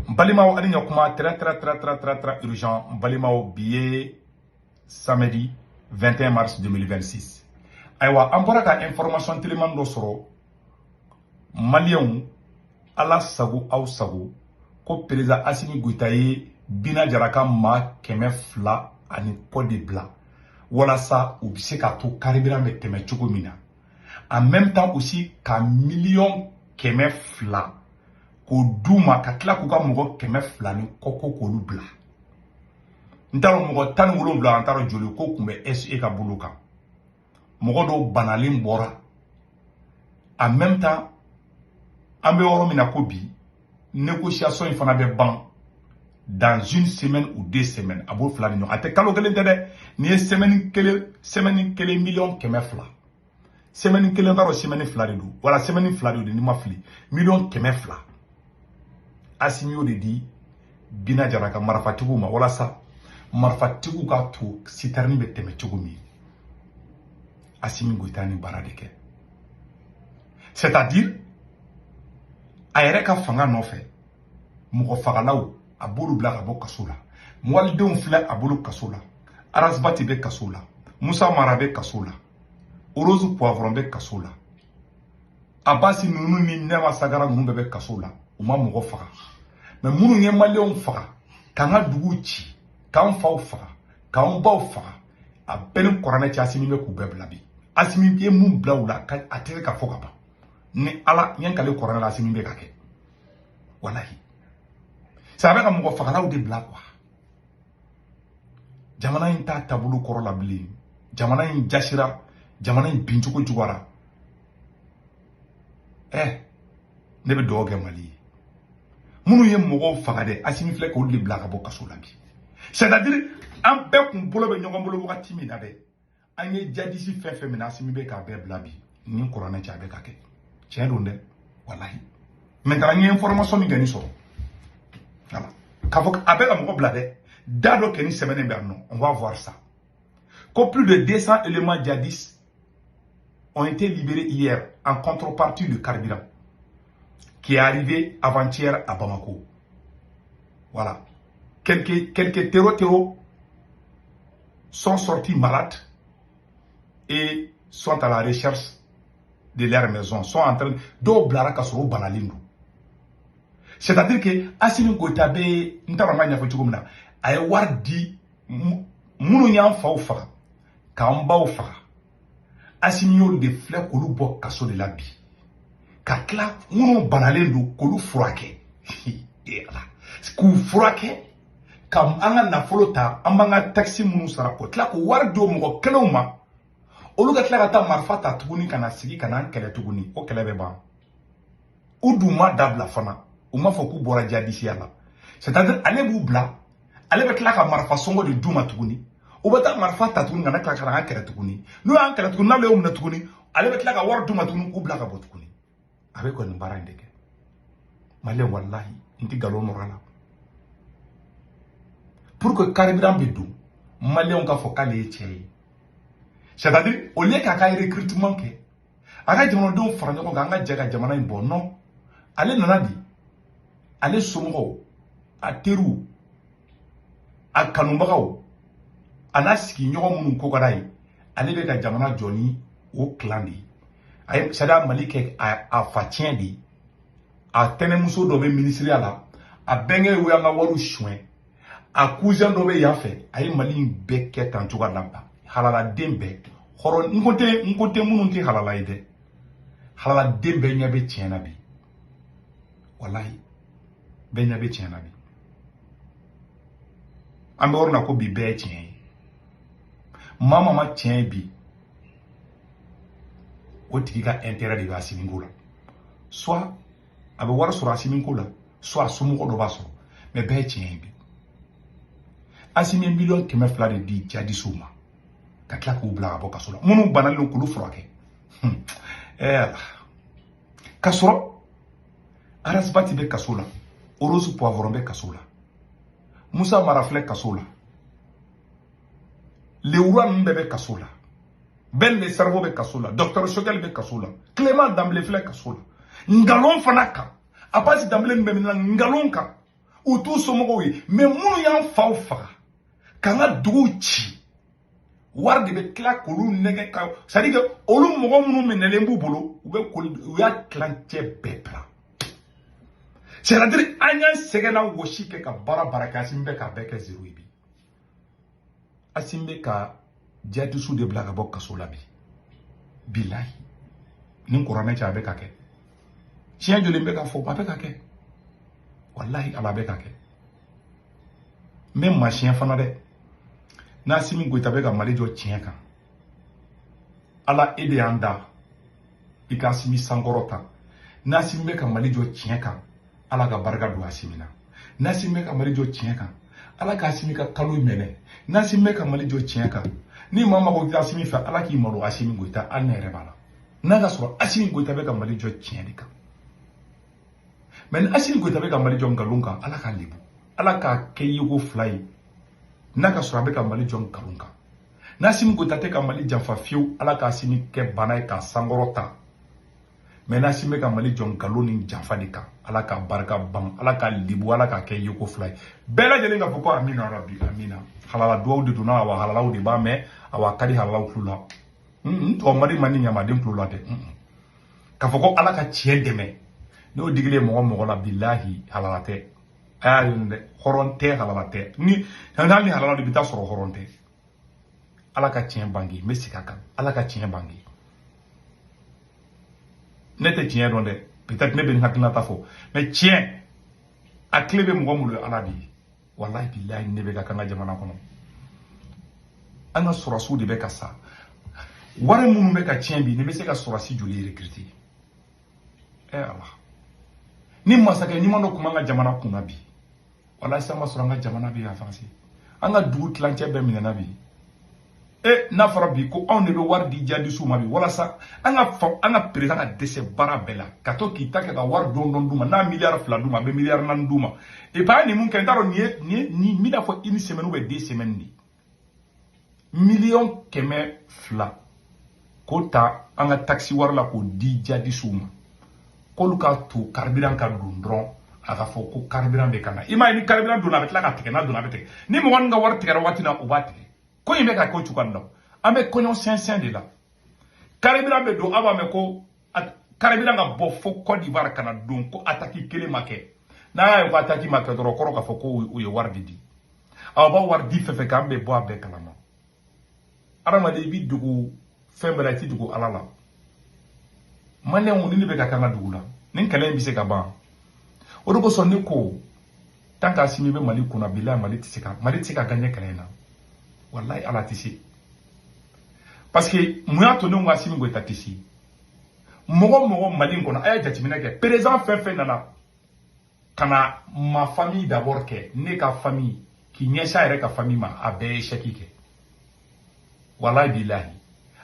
Balimao Aligna Kuma très urgent. Balimao billet samedi 21 mars 2026. Aywa, ampora ka information téléman do soro. Malien ala sago au sago. Ko président Assimi Goïta ye bina jaraka ma keme fla ani podi bla. Voilà ça, ou c'est qu'à tout caribéran me teme chugumina. En même temps aussi, qu'à million keme fla. Ko douma, qu'à tla kuka mougo keme fla ni koko kolu bla. Ntaro mougo tan moulo bla, ntaro joli ko kumbe SE ka buluka. Mougo do banalim bora. En même temps, ambe oro mina kobi, négociation il fana be ban. Dans une semaine ou 2 semaines, abo fla ni ate kalo gelen tede ni semaine kele million keme fla. Semaine kele ndaro semaine fla de do. Voilà semaine fla de ni ma fli. Million keme fla. Assimi de di bina jaraka marfatigu ma wala sa marfatigu ka to sitarni be teme chugumi. Assimi Goïta ni baradeke. C'est-à-dire ayere ka fanga no fe. Mugo fagalaw abulu blaga bo kasola mwaldeum fila abulu kasola arasbati be kasola Moussa Marabe kasola Orozu Poivron be kasola abasi nunu ni nema sagara ngumbe be kasola uma mugo faga mais munu nge malleum faga kanga dugu ci kan faw faga kan baw faga abel korane ci Assimi be ku beblabi Assimi be mum blawla ka atere ka foka ba ni ala nyankale korane la Assimi be kake wallahi ça va comme faire ou de bla quoi. Jamana inta tabulu korola bli. Jamana in jashira, jamana in binchuko juwara. Nebe doge mali. Munu ye mogo fagade Assimi flek ou de bla ka boka solabi. C'est-à-dire un peu qu'on bolo be nyongo bolo wakati mina be. Anye jadisi fe mina Assimi be ka be blabi. Ni korana cha be kake. Tiens donde wallahi. Maintenant il y a information mi gani so. Voilà. Avec un mot bladé, d'abord qu'il y a une semaine, on va voir ça. Que plus de 200 éléments djihadistes ont été libérés hier en contrepartie du carburant qui est arrivé avant-hier à Bamako. Voilà. Quelques terreaux sont sortis malades et sont à la recherche de leur maison. Sont en train de blara kasoro banalindu. C'est-à-dire que Assimi Goïta be ntarama nya fo chugumna ay wardi munu nya fa o fa ka mba o fa Assimi yo de flek ko lu bok kaso de labi ka kla munu banalendu ko lu furake ala ku furake kam anga na folota ambanga taxi munu sara ko kla ko wardo mo keloma olu ga kla ta marfata tuguni kana sigi kana kele tuguni o kele be ba uduma dabla fana Ouma foku bora jadisi la. C'est-à-dire, allez vous bla, allez avec la marfa songo de douma tuguni. Ou bata marfa tatuni ngana klakara kere tuguni. Nous an kere tuguni na le umna tuguni, allez avec la war douma tuguni ou bla ka botuguni. Avec quoi n'embara ndeke. Malé wallahi, inti galo morala. Pour que carburant bedou, malé on ka fokale tchei. C'est-à-dire, au lieu qu'à recrutement ke, aga jamono don faranya ko ganga jaga jamana imbo non. Allez nanadi. Ale somgo a teru a kanumagaw anasiki nyogo munu ko kadai ale be ka jamana joni o klandi ay sada malike a fatien di a tenemuso do be ministre ala a benge we anga waru chouin a cousin do be yafe ay mali be ketan tuga lamba halala dembe horon nkote munu ti halala ide halala dembe nyabe tiena bi wallahi benya be tiena bi ambe orna ko bi be tien mama ma tien bi o tigi ka intérêt de Assimi Gola soit abe war sur Assimi Gola soit sumu ko do baso mais be tien bi Assimi million keme fla de di jadi suma ka kla ko bla boka sola munu banal ko lu froake kasoro arasbati be kasola Orozu Poivron be kasola Moussa Marafle kasola Leuran be kasola Ben le cerveau be kasola Docteur Choguel be kasola Clément Damblefle kasola Ngalon fanaka apasi Damble be ngalonka u t'u somɔgɔw ye mais minnu y'an faw faga k'an ka duguw ci wari de bɛ tila k'olu nɛgɛ ka c'est à dire que olu mɔgɔ minnu minɛlen b'u bolo u y'a tilancɛ bɛɛ bila c'est à dire an y'an sɛgɛnna wɔsi kɛ ka baara kɛ Asimi bɛ k'a bɛɛ kɛ zéro ye bi Asimi bɛ ka jihadistu de bila ka bɔ kaso la bi bilahi ni kuranɛ cɛ a bɛ ka kɛ tiɲɛ joli bɛ ka fɔ a bɛ ka kɛ wallahi ala bɛ ka kɛ n bɛ masiyɛn fana dɛ n'Asimi Goita bɛ ka Mali jɔ tiɲɛ kan ala e de y'an da i ka Asimi sankɔrɔta n'Asimi bɛ ka Mali jɔ tiɲɛ kan ala ka barika don Asimi na n'Asimi bɛ ka Mali jɔ tiɲɛ kan ala ka Asimi ka kalo minɛ n'Asimi bɛ ka Mali jɔ tiɲɛ kan ni maa mago tɛ Asimi fɛ ala k'i malo Asimi Goita hali ne yɛrɛ b'a la n'a ka sɔrɔ Asimi Goita bɛ ka Mali jɔ tiɲɛ de kan mais ni Asimi Goita bɛ ka Mali jɔ nkalon kan ala k'a lebu ala k'a kɛ yeko fila ye n'a ka sɔrɔ a bɛ ka Mali jɔ nkalon kan n'Asimi Goita tɛ ka Mali janfa fiyewu ala ka Asimi kɛ bana ye k'a sankɔrɔta mais n'Asimi bɛ ka Mali jɔ nkalon ni janfa de kan ala ka barika ban ala ka lebu ala k'a kɛ yeko fila ye bɛɛ lajɛlen ka fɔ ko amina rabi amina halala duwawu de don n'a wa halalaw de b'a mɛn a wa ka di halalaw tulo la tɔgɔ mari man di ɲamaden tulo la dɛ k'a fɔ ko ala ka tiɲɛ dɛmɛ n'o digilen mɔgɔ la bilahi halala tɛ a y'a ye dɛ hɔrɔn tɛ halala tɛ ni hali ni halala de bɛ taa sɔrɔ hɔrɔn tɛ ala ka tiɲɛ bange n bɛ segin a kan ala ka tiɲɛ bange ne tɛ tiɲɛ dɔn dɛ peut-être ne bɛ n hakilinata fɔ mais tiɲɛ a tile bɛ mɔgɔ minnu ala de ye wallahi billahi ne bɛ ka kan ka jamana kɔnɔ an ka sɔrɔsiw de bɛ ka sa wari minnu bɛ ka tiɲɛ bi ne bɛ se ka sɔrɔsi joli recruter ala ni masakɛ ɲuman dɔ tun b'an ka jamana kunna bi wallahi sisan ma sɔrɔ an ka jamana bɛ avancer an ka dugu tilancɛ bɛɛ minɛna bi n'a fɔra bi ko anw de bɛ wari di jihadistuw ma bi walasa an ka président ka dɛsɛ baara bɛɛ la ka to k'i ta kɛ ka wari dɔɔni d'u ma n'a miliyari 2 d'u ma a bɛ miliyari 4 d'u ma et puis a ye nin mun kɛ n t'a dɔn nin n bɛna fɔ une semaine ou bien 2 semaines de miliyɔn 200 k'o ta an ka taxi wari la k'o di jihadistuw ma k'olu ka to carburant ka don dɔrɔn a ka fɔ ko carburant bɛ ka na i m'a ye ni carburant donna a bɛ tila ka tigɛ n'a donna a bɛ tigɛ ni mɔgɔ min ka wari tigɛra waati na o b'a tigɛ ko in bɛ ka kɛ cogoya min na an bɛ kɔɲɔ sɛnsɛn de la carburant bɛ don a b'a mɛn ko carburant ka bɔ fo Côte d'Ivoire ka na don ko attaque kelen ma kɛ n'a y'a ye ko attaque ma kɛ dɔrɔn kɔrɔ k'a fɔ ko u ye wari de di aw b'a wari di fɛn fɛn k'an bɛ bɔ a bɛɛ kalama adamaden i b'i dogo fɛn bɛɛ la i t'i dogo ala la maliyɛnw ni ne bɛ ka k'an ka dugu la nin kɛlɛ in bɛ se ka ban o de kosɔn ne ko tant que Asimi bɛ Mali kunna bilahi Mali tɛ se ka gagner kɛlɛ in na wallahi ala tɛ se parce que mun y'a to ne ko Asimi Goita tɛ se mɔgɔ Mali in kɔnɔ a ye jateminɛ kɛ président fɛn fɛn nana ka na ma famille d'abord kɛ ne ka famille k'i ɲɛsin a yɛrɛ ka famille ma a bɛɛ ye échec kɛ wallahi bilahi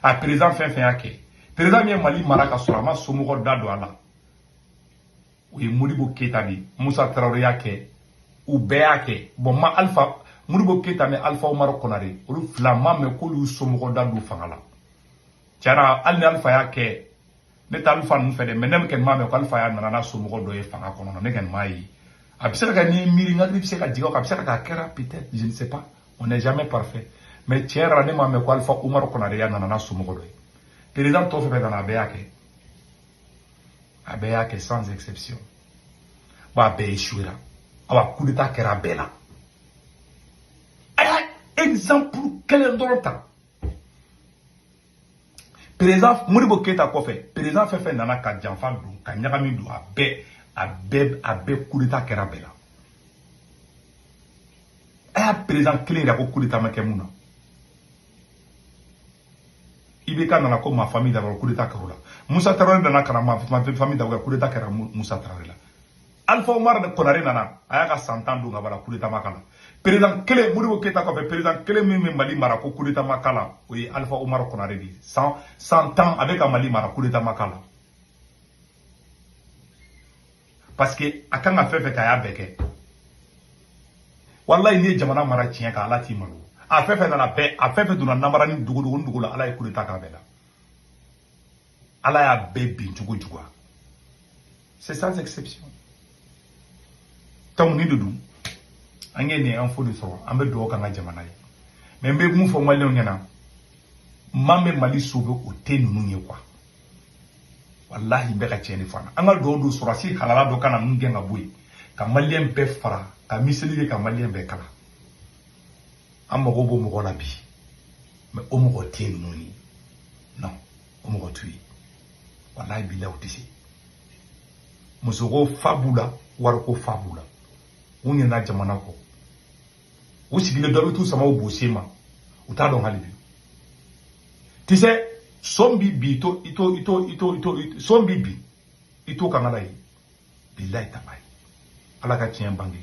a président fɛn fɛn y'a kɛ président min ye Mali mara ka sɔrɔ a ma somɔgɔ da don a la o ye Modibo Keita de ye Musa Traoré y'a kɛ u bɛɛ y'a kɛ bon ma Alpha Modibo Keita ni Alpha Umaru Konare olu fila m'a mɛn k'olu y'u somɔgɔ da don fanga la tiɲɛna hali ni Alpha y'a kɛ ne tɛ Alpha ninnu fɛ dɛ mais ne kɔni m'a mɛn ko Alpha y'a nana n'a somɔgɔ dɔ ye fanga kɔnɔ ne kɔni m'a ye a bɛ se ka kɛ ni miiri n hakili bɛ se ka jigin o kan a bɛ se ka kɛ a kɛra peut-être je ne sais pas on n'est jamais parfait mais tiɲɛ yɛrɛ la ne m'a mɛn ko Alpha Umaru Konare y'a nana n'a somɔgɔ dɔ ye président tɔ fɛn fɛn nana a bɛɛ y'a kɛ sans exception bon a bɛɛ échoué awa coup d'état kɛra a bɛɛ la a y'a exemple kelen dɔrɔn ta président Modibo Keita kɔfɛ président fɛn fɛn nana ka janfa don ka ɲagami don a bɛɛ coup d'état kɛra a bɛɛ la a y'a président kelen yɛrɛ ko coup d'état ma kɛ mun na IBK nana ko ma famille d'abord coup d'état kɛra o la Musa Traoré nana ka na ma famille d'abord coup d'état kɛra Musa Traoré la Alpha Umaru Konare nana a y'a ka san 10 don ka bala coup d'état ma k'a la président kelen Modibo Keita kɔfɛ président kelen min bɛ Mali mara ko coup d'état ma k'a la o ye Alpha Umaru Konare de ye 100 ans a bɛ ka Mali mara coup d'état ma k'a la parce que a kan ka fɛn fɛn kɛ a y'a bɛɛ kɛ wallahi n'i ye jamana mara tiɲɛ kan ala t'i malo a fɛn fɛn nana bɛɛ a fɛn fɛn donna namara ni dugu la ala ye coup d'état k'a bɛɛ la ala y'a bɛɛ bin cogo juguya c'est sans exception donc ni de don Angé ne en fo de so ambe do ka nga jamana yi mais mbe mu fo malien ngena mambe mali sobe o te nunu ye quoi wallahi be ka tieni fana anga do surasi halala do kana nge nga boy ka malien be fara ka miseli ka malien be kala amma go bo mo la bi mais o mo te nunu ni non o mo tui wallahi bila o tisi musogo fabula warko fabula unya na jamana ko usigile do tu sama obosema utado halibi tise sombi bito ito sombi bi ito kangala yi billahi tabai ala ka tien bangi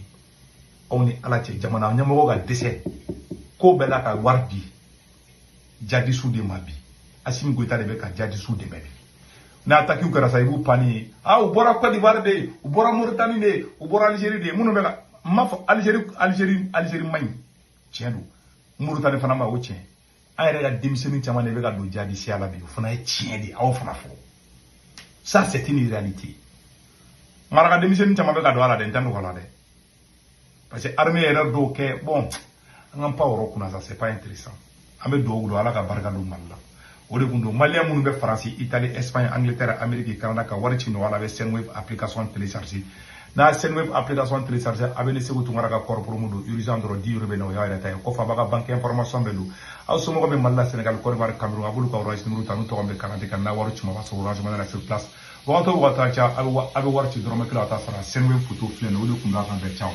oni ala che jamana nyamo ga dese ko bela ka wardi jadi su de mabi asimi goita de be ka jadi su de mabi na ataki ukara sa ibu pani ubora Côte d'Ivoire de ubora Mauritanie de ubora Algérie de munu be ka maf Algérie mani tiendo Mauritanie fana ma o tien ayre ya démissionner chama ne be ka do jadi si ala bi fana e tien de aw fana fo ça c'est une réalité mara ka démissionner chama be ka do ala de ntando wala de parce que armée erreur do ke bon ngam pa woro kuna ça c'est pas intéressant ambe do gudo ala ka barka do malla ode kundo malien munu be France Italie Espagne Angleterre Amérique Canada ka wari chino wala be Sendwave application télécharger na Sendwave application télécharger abene segu tungara ka corpo mudo urgent dro 10 euro be no yaira tay ko fa baga banque information be lu aw so mo be malla Sénégal Côte d'Ivoire Cameroun abulu ka orange numéro tanu to be kanade kan na wari chimo ba so orange mana sur place wato wata cha abe wari ci dro me kala ta fara Sendwave photo flen ode kunda kan be ciao